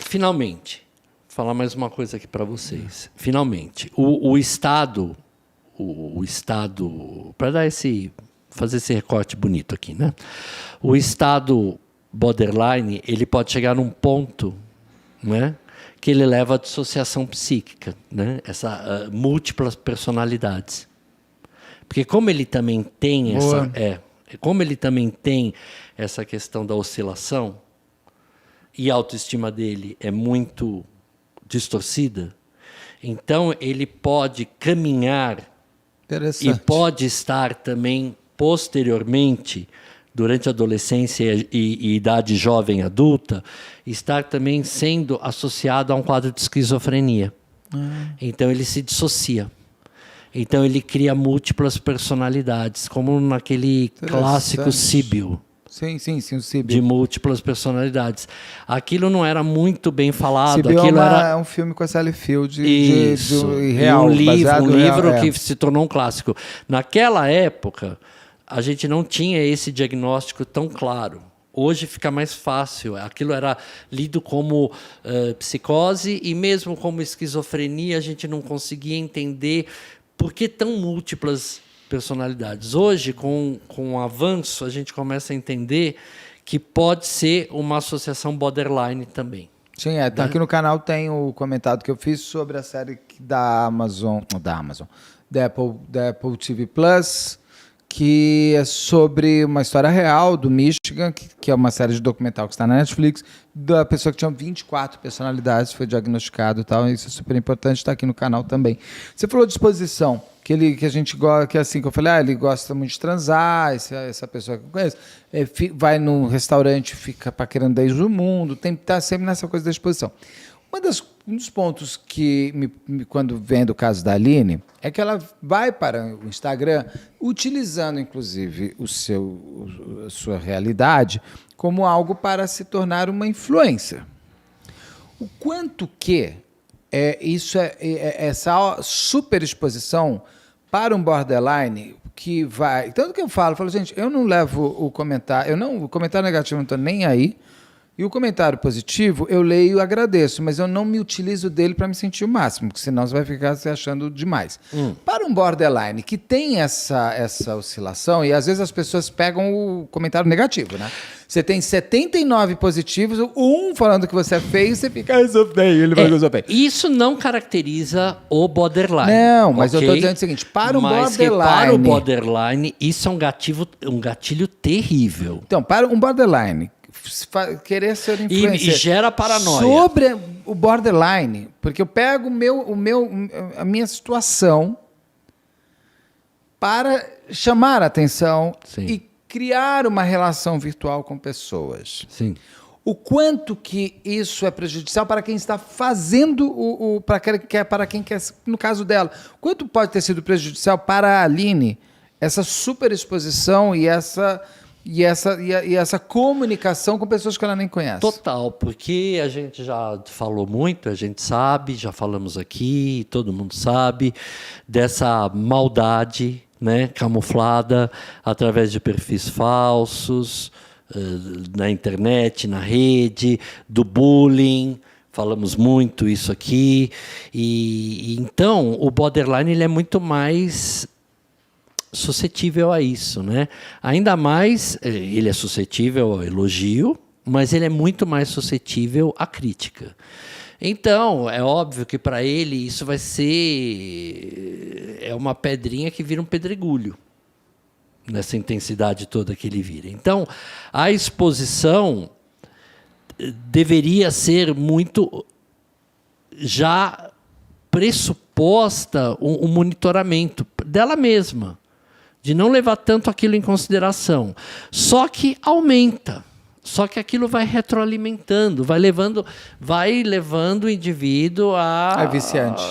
finalmente, vou falar mais uma coisa aqui para vocês. Finalmente, o Estado, para fazer esse recorte bonito aqui, né? O Estado borderline, ele pode chegar num ponto, né, que ele leva à dissociação psíquica, né? Essa múltiplas personalidades. Porque como ele também tem como ele também tem essa questão da oscilação e a autoestima dele é muito distorcida, então ele pode caminhar e pode estar também posteriormente, durante a adolescência e idade jovem adulta, estar também sendo associado a um quadro de esquizofrenia. Então ele se dissocia. Então ele cria múltiplas personalidades, como naquele clássico Síbio. Sim, o Síbio. De múltiplas personalidades. Aquilo não era muito bem falado. Síbio aquilo era um filme com a Sally Field real, um livro que se tornou um clássico. Naquela época, a gente não tinha esse diagnóstico tão claro. Hoje fica mais fácil. Aquilo era lido como psicose e mesmo como esquizofrenia, a gente não conseguia entender por que tão múltiplas personalidades. Hoje, com o avanço, a gente começa a entender que pode ser uma associação borderline também. Sim, tá, aqui no canal tem o comentário que eu fiz sobre a série da Apple TV Plus, que é sobre uma história real do Michigan, que é uma série de documental que está na Netflix, da pessoa que tinha 24 personalidades, foi diagnosticado e tal, e isso é super importante, está aqui no canal também. Você falou de exposição, que a gente gosta, que é assim que eu falei, ele gosta muito de transar, essa pessoa que eu conheço, vai num restaurante, fica paquerando desde o mundo, tem que estar sempre nessa coisa da exposição. Um dos pontos que, quando vem do caso da Aline, é que ela vai para o Instagram utilizando, inclusive, a sua realidade como algo para se tornar uma influencer. O quanto que essa superexposição para um borderline que vai... Tanto que eu falo, gente, eu não levo o comentário... O comentário negativo eu não estou nem aí. E o comentário positivo, eu leio e agradeço, mas eu não me utilizo dele para me sentir o máximo, porque senão você vai ficar se achando demais. Para um borderline que tem essa oscilação, e às vezes as pessoas pegam o comentário negativo, né? Você tem 79 positivos, um falando que você é feio, você fica, eu sou feio, ele vai que eu sou feio. Isso não caracteriza o borderline. Não, mas eu estou dizendo o seguinte, para o borderline, isso é um gatilho terrível. Então, para um borderline, querer ser influencer e gera paranoia sobre o borderline, porque eu pego a minha situação para chamar a atenção e criar uma relação virtual com pessoas. Sim. O quanto que isso é prejudicial para quem está fazendo para quem quer, no caso dela, quanto pode ter sido prejudicial para a Aline essa superexposição e essa comunicação com pessoas que ela nem conhece. Total, porque a gente já falou muito, a gente sabe, já falamos aqui, todo mundo sabe, dessa maldade, né, camuflada através de perfis falsos, na internet, na rede, do bullying. Falamos muito isso aqui. E então, o borderline ele é muito mais suscetível a isso, né? Ainda mais, ele é suscetível ao elogio, mas ele é muito mais suscetível à crítica. Então, é óbvio que para ele isso vai ser uma pedrinha que vira um pedregulho, nessa intensidade toda que ele vira. Então, a exposição deveria ser muito já pressuposta um monitoramento dela mesma, de não levar tanto aquilo em consideração. Só que aumenta. Só que aquilo vai retroalimentando, vai levando o indivíduo a... É viciante.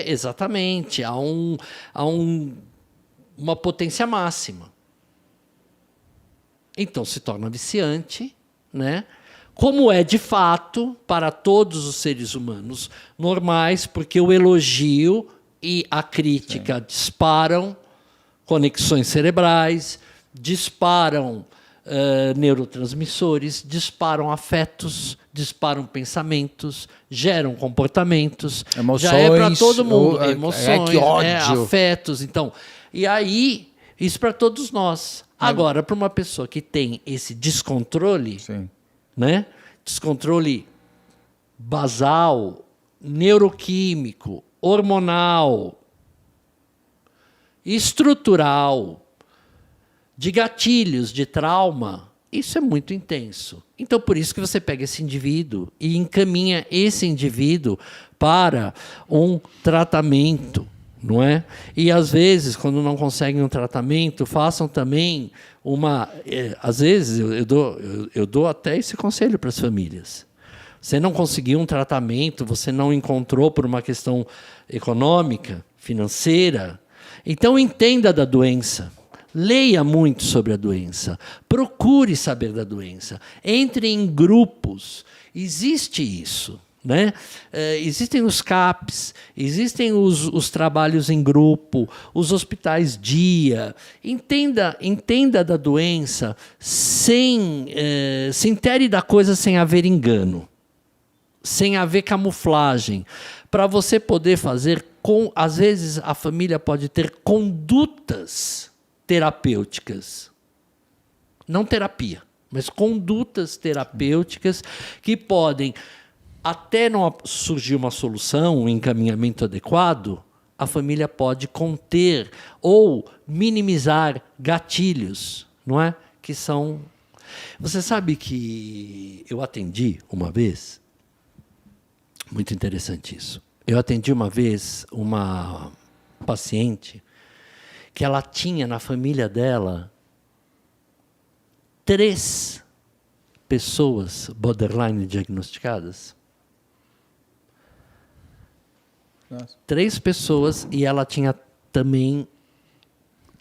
Exatamente, a uma potência máxima. Então se torna viciante, né? Como é de fato para todos os seres humanos normais, porque o elogio e a crítica disparam conexões cerebrais, disparam neurotransmissores, disparam afetos, disparam pensamentos, geram comportamentos. Emoções. Já é para todo mundo. Emoções, que ódio. Afetos. Então, e aí, isso para todos nós. Agora, para uma pessoa que tem esse descontrole, Sim. né? Descontrole basal, neuroquímico, hormonal, estrutural, de gatilhos, de trauma, isso é muito intenso. Então, por isso que você pega esse indivíduo e encaminha esse indivíduo para um tratamento, não é? E, às vezes, quando não conseguem um tratamento, façam também uma... às vezes, eu dou até esse conselho para as famílias. Você não conseguiu um tratamento, você não encontrou por uma questão econômica, financeira, então entenda da doença. Leia muito sobre a doença, procure saber da doença, entre em grupos, existe isso, né? Existem os CAPs, existem os trabalhos em grupo, os hospitais dia, entenda da doença, se intere da coisa sem haver engano, sem haver camuflagem, para você poder fazer, às vezes a família pode ter condutas terapêuticas, não terapia, mas condutas terapêuticas que podem, até não surgir uma solução, um encaminhamento adequado, a família pode conter ou minimizar gatilhos, não é? Que são... Você sabe que eu atendi uma vez, muito interessante isso, eu atendi uma vez uma paciente que ela tinha na família dela 3 pessoas borderline diagnosticadas. Nossa. 3 pessoas, e ela tinha também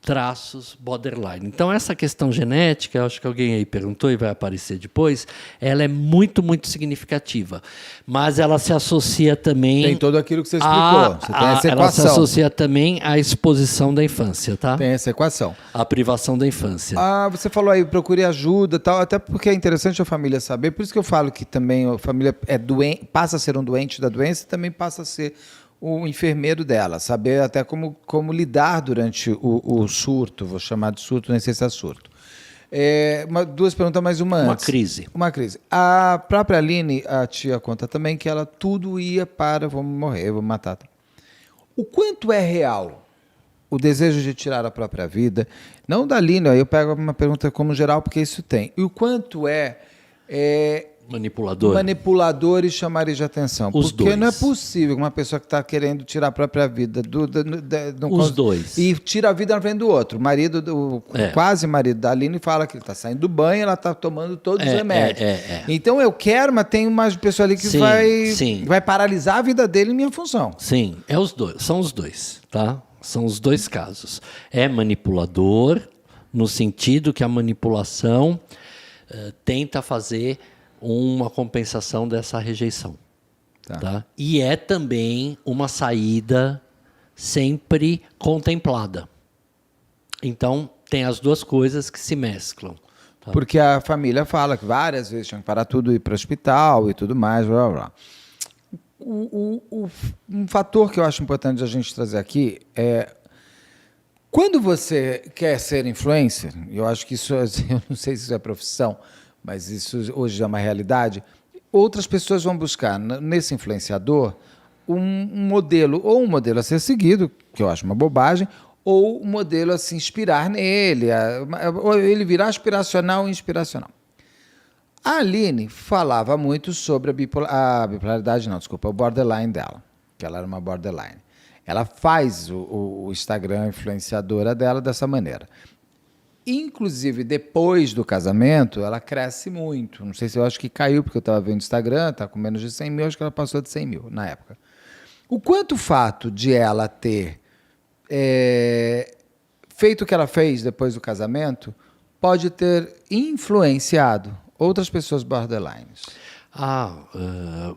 traços borderline. Então, essa questão genética, eu acho que alguém aí perguntou e vai aparecer depois, ela é muito, muito significativa. Mas ela se associa também... Tem tudo aquilo que você explicou. Você tem essa ela se equação. associa também à exposição da infância, tá? Tem essa equação. A privação da infância. Você falou aí, procure ajuda, tal, até porque é interessante a família saber. Por isso que eu falo que também a família é doente, passa a ser um doente da doença e também passa a ser o enfermeiro dela. Saber até como lidar durante o surto, vou chamar de surto, nem sei se é surto. 2 perguntas, mais uma antes. Uma crise. A própria Aline, a tia, conta também que ela tudo ia para vamos morrer, vamos matar. O quanto é real o desejo de tirar a própria vida? Não da Aline, eu pego uma pergunta como geral, porque isso tem. E o quanto é manipulador e chamariz de atenção? Os porque dois. não é possível uma pessoa que está querendo tirar a própria vida Os dois. E tira a vida na frente do outro. O marido, quase marido da Aline, fala que ele está saindo do banho, ela está tomando todos os remédios. Então eu quero, mas tem uma pessoa ali que vai paralisar a vida dele em minha função. Sim, são os dois, tá? São os 2 casos. É manipulador, no sentido que a manipulação tenta fazer uma compensação dessa rejeição. Tá? E é também uma saída sempre contemplada. Então, tem as 2 coisas que se mesclam. Tá? Porque a família fala que várias vezes tinha que parar tudo e ir para o hospital e tudo mais, blá, blá, blá. Um fator que eu acho importante a gente trazer aqui é quando você quer ser influencer, eu acho que isso, eu não sei se isso é profissão, mas isso hoje é uma realidade, outras pessoas vão buscar nesse influenciador um modelo, ou um modelo a ser seguido, que eu acho uma bobagem, ou um modelo a se inspirar nele, ou ele virar aspiracional e inspiracional. A Aline falava muito sobre a bipolaridade, o borderline dela, que ela era uma borderline. Ela faz o Instagram influenciadora dela dessa maneira. Inclusive, depois do casamento, ela cresce muito. Não sei se eu acho que caiu, porque eu estava vendo o Instagram, está com menos de 100 mil, acho que ela passou de 100 mil na época. O quanto o fato de ela ter feito o que ela fez depois do casamento pode ter influenciado outras pessoas borderlines?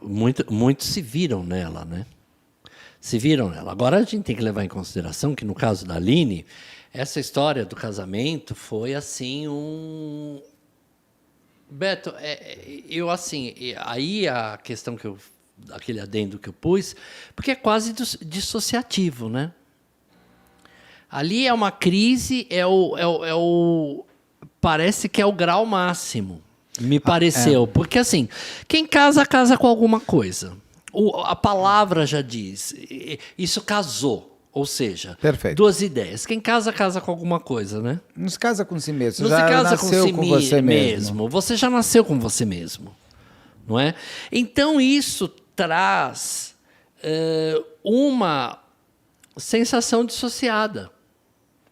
Muitos se viram nela, né? Se viram nela. Agora a gente tem que levar em consideração que, no caso da Aline, essa história do casamento foi assim Beto, eu assim, aí a questão aquele adendo que eu pus, porque é quase dissociativo, né? Ali é uma crise, parece que é o grau máximo, me pareceu. Porque assim, quem casa com alguma coisa. A palavra já diz, isso casou. Ou seja, Perfeito. Duas ideias. Quem casa com alguma coisa, né? Não se casa com si mesmo. Não Você se já casa nasceu com com você mesmo. Você já nasceu com você mesmo, não é? Então isso traz uma sensação dissociada,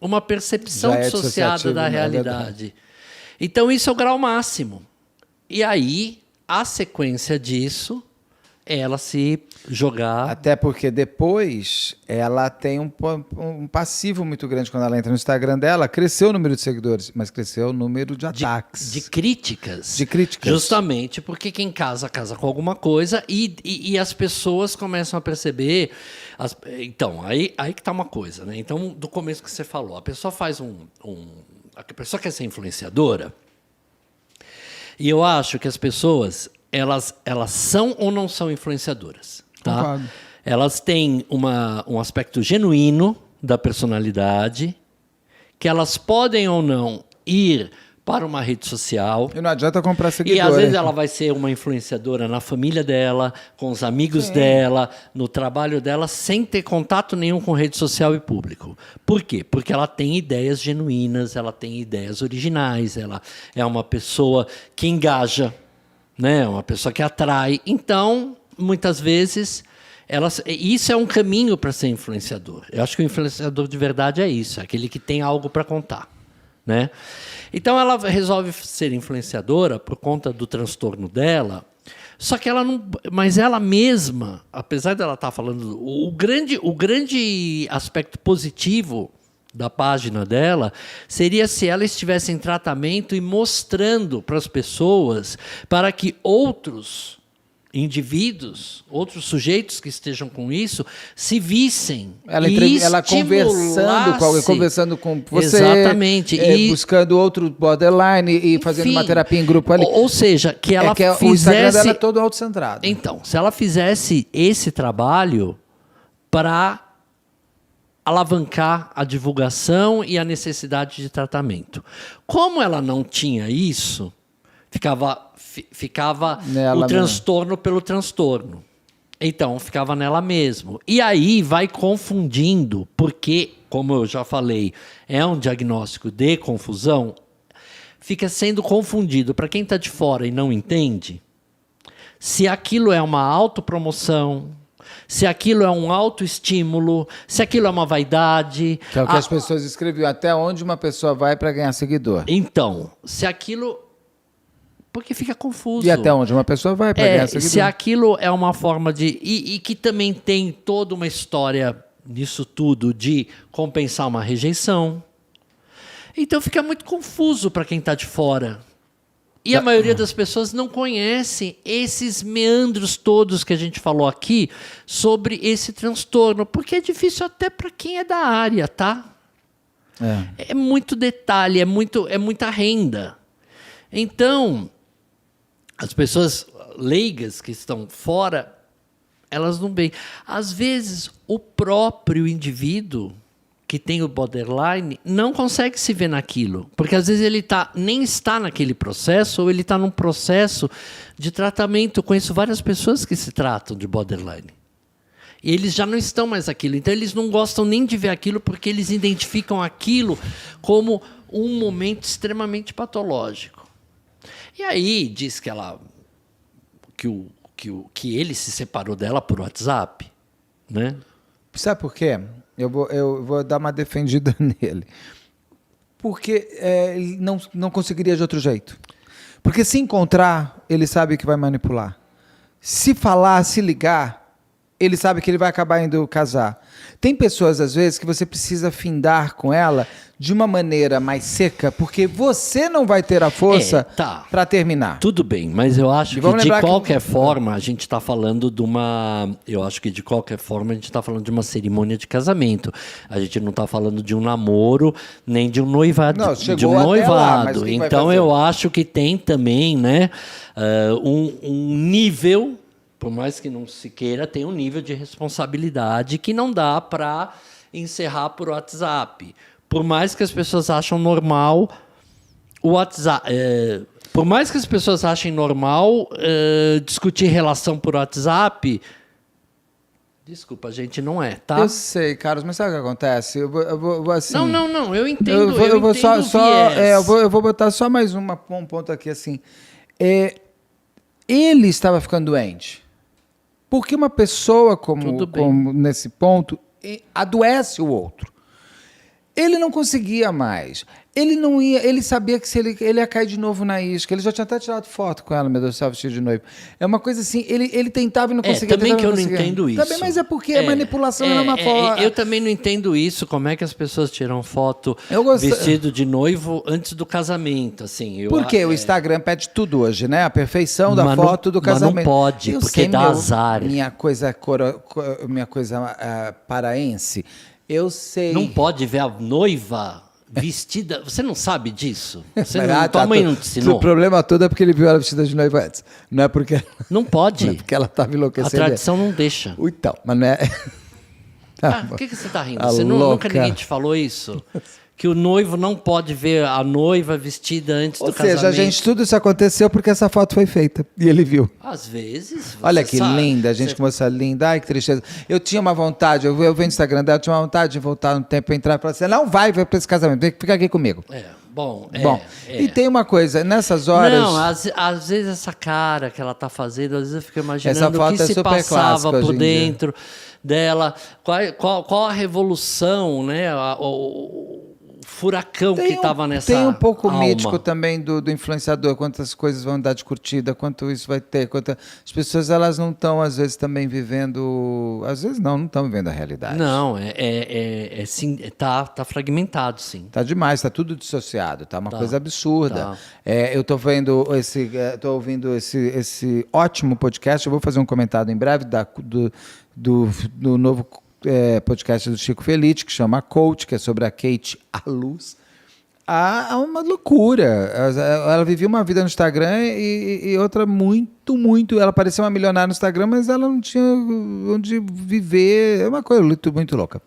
uma percepção Já é dissociada dissociativo, da né? É realidade. Então isso é o grau máximo. E aí a sequência disso é ela se jogar. Até porque depois ela tem um passivo muito grande quando ela entra no Instagram dela. Cresceu o número de seguidores, mas cresceu o número de ataques. De críticas. De críticas. Justamente porque quem casa com alguma coisa e as pessoas começam a perceber. Então, aí que está uma coisa, né? Então, do começo que você falou, a pessoa faz a pessoa quer ser influenciadora, e eu acho que as pessoas, elas são ou não são influenciadoras. Tá? Concordo. Elas têm um aspecto genuíno da personalidade, que elas podem ou não ir para uma rede social. E não adianta comprar seguidor. E às vezes ela vai ser uma influenciadora na família dela, com os amigos dela, no trabalho dela, sem ter contato nenhum com rede social e público. Por quê? Porque ela tem ideias genuínas, ela tem ideias originais, ela é uma pessoa que engaja, né? Uma pessoa que atrai. Então, muitas vezes, isso é um caminho para ser influenciador. Eu acho que o influenciador de verdade é isso, é aquele que tem algo para contar, né? Então ela resolve ser influenciadora por conta do transtorno dela, só que ela não, mas ela mesma, apesar dela estar falando, o grande aspecto positivo da página dela seria se ela estivesse em tratamento e mostrando para as pessoas para que outros indivíduos, outros sujeitos que estejam com isso, se vissem ela conversando com você, exatamente, buscando outro borderline e fazendo uma terapia em grupo ali. Ou seja, que ela fizesse... O Instagram dela é todo autocentrado. Então, se ela fizesse esse trabalho para alavancar a divulgação e a necessidade de tratamento. Como ela não tinha isso, ficava o transtorno pelo transtorno. Então, ficava nela mesmo. E aí vai confundindo, porque, como eu já falei, é um diagnóstico de confusão, fica sendo confundido para quem está de fora e não entende, se aquilo é uma autopromoção, se aquilo é um autoestímulo, se aquilo é uma vaidade. Que é o que as pessoas escreviam, até onde uma pessoa vai para ganhar seguidor. Então, se aquilo... Porque fica confuso. E até onde uma pessoa vai para ganhar seguidor. Se aquilo é uma forma de... E que também tem toda uma história nisso tudo de compensar uma rejeição. Então fica muito confuso para quem está de fora. E a maioria das pessoas não conhece esses meandros todos que a gente falou aqui sobre esse transtorno. Porque é difícil até para quem é da área, tá? É muito detalhe, é muita renda. Então... As pessoas leigas que estão fora, elas não veem. Às vezes, o próprio indivíduo que tem o borderline não consegue se ver naquilo. Porque, às vezes, ele nem está naquele processo ou ele está num processo de tratamento. Eu conheço várias pessoas que se tratam de borderline. E eles já não estão mais aquilo. Então, eles não gostam nem de ver aquilo porque eles identificam aquilo como um momento extremamente patológico. E aí diz que ele se separou dela por WhatsApp, né? Sabe por quê? Eu vou dar uma defendida nele. Porque ele não conseguiria de outro jeito. Porque se encontrar, ele sabe que vai manipular. Se falar, se ligar, ele sabe que ele vai acabar indo casar. Tem pessoas, às vezes, que você precisa findar com ela de uma maneira mais seca, porque você não vai ter a força tá. para terminar. Tudo bem, mas eu acho E que vamos de lembrar qualquer forma a gente está falando de uma. Eu acho que de qualquer forma a gente está falando de uma cerimônia de casamento. A gente não está falando de um namoro nem de um noivado. Não, de chegou um até noivado. lá, mas o que vai Então fazer? eu acho que tem também, né, um nível, por mais que não se queira, tem um nível de responsabilidade que não dá para encerrar por WhatsApp. Por mais que as pessoas acham normal o WhatsApp. Por mais que as pessoas achem normal discutir relação por WhatsApp. Desculpa, gente, não é, tá? Eu sei, Carlos, mas sabe o que acontece? Eu vou assim. Não, eu entendo. Eu vou entendo só o viés. eu vou botar só mais um ponto aqui assim. Ele estava ficando doente. Porque uma pessoa como nesse ponto adoece o outro. Ele não conseguia mais. Ele não ia. Ele sabia que se ele ia cair de novo na isca. Ele já tinha até tirado foto com ela, meu Deus do céu, vestido de noivo. É uma coisa assim. Ele tentava e não conseguia. Também que eu não entendo isso. Também, mas é porque a manipulação é uma forma. Eu também não entendo isso. Como é que as pessoas tiram foto vestido de noivo antes do casamento? Assim, Porque o Instagram pede tudo hoje, né? A perfeição da foto do casamento. Mas não pode, porque dá azar. Minha coisa paraense. Eu sei. Não pode ver a noiva vestida. Você não sabe disso? Tua Tá, mãe não te ensinou? O problema todo é porque ele viu ela vestida de noiva antes. Não é porque. Não pode. Não é porque ela estava enlouquecendo. A tradição não deixa. Então, mas não é. Por que você está rindo? Nunca ninguém te falou isso? Que o noivo não pode ver a noiva vestida antes do casamento. Ou seja, gente, tudo isso aconteceu porque essa foto foi feita. E ele viu. Às vezes. Olha que linda, gente, que moça linda. Ai, que tristeza. Eu tinha uma vontade, eu vi no Instagram dela, eu tinha uma vontade de voltar no tempo, entrar e falar assim: não vai para esse casamento, fica aqui comigo. Bom. E tem uma coisa, nessas horas. Não, às vezes essa cara que ela tá fazendo, às vezes eu fico imaginando foto o que é se super passava clássica por hoje em dia. dentro dela, qual a revolução, né? O furacão que estava nessa Tem um pouco alma. mítico também do influenciador, quantas coisas vão dar de curtida, quanto isso vai ter. As pessoas elas não estão, às vezes, também vivendo. Às vezes não estão vivendo a realidade. Não, sim, tá fragmentado, sim. Tá demais, tá tudo dissociado, tá uma coisa absurda. Tá. Eu tô ouvindo esse ótimo podcast. Eu vou fazer um comentário em breve do novo podcast do Chico Felitti, que chama Coach, que é sobre a Kate Luz. Há uma loucura. Ela vivia uma vida no Instagram e outra muito. Ela parecia uma milionária no Instagram, mas ela não tinha onde viver. É uma coisa muito louca.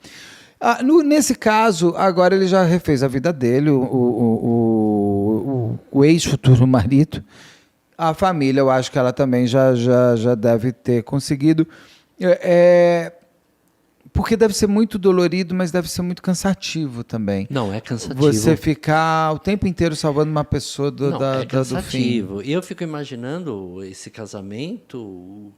Nesse caso, agora ele já refez a vida dele, o ex-futuro marido. A família, eu acho que ela também já deve ter conseguido. Porque deve ser muito dolorido, mas deve ser muito cansativo também. Não, é cansativo. Você ficar o tempo inteiro salvando uma pessoa do cansativo. do fim. E eu fico imaginando esse casamento,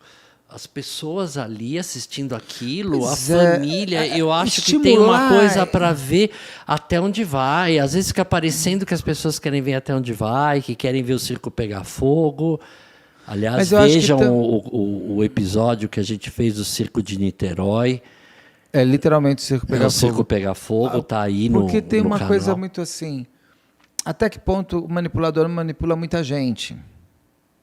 as pessoas ali assistindo aquilo, Pois a família. Eu acho que tem uma coisa para ver até onde vai. Às vezes fica parecendo que as pessoas querem ver até onde vai, que querem ver o circo pegar fogo. Aliás, vejam o episódio que a gente fez do Circo de Niterói. É literalmente o circo pegar fogo. O circo pegar fogo, tá aí no Porque tem uma canal. coisa muito assim, até que ponto o manipulador manipula muita gente?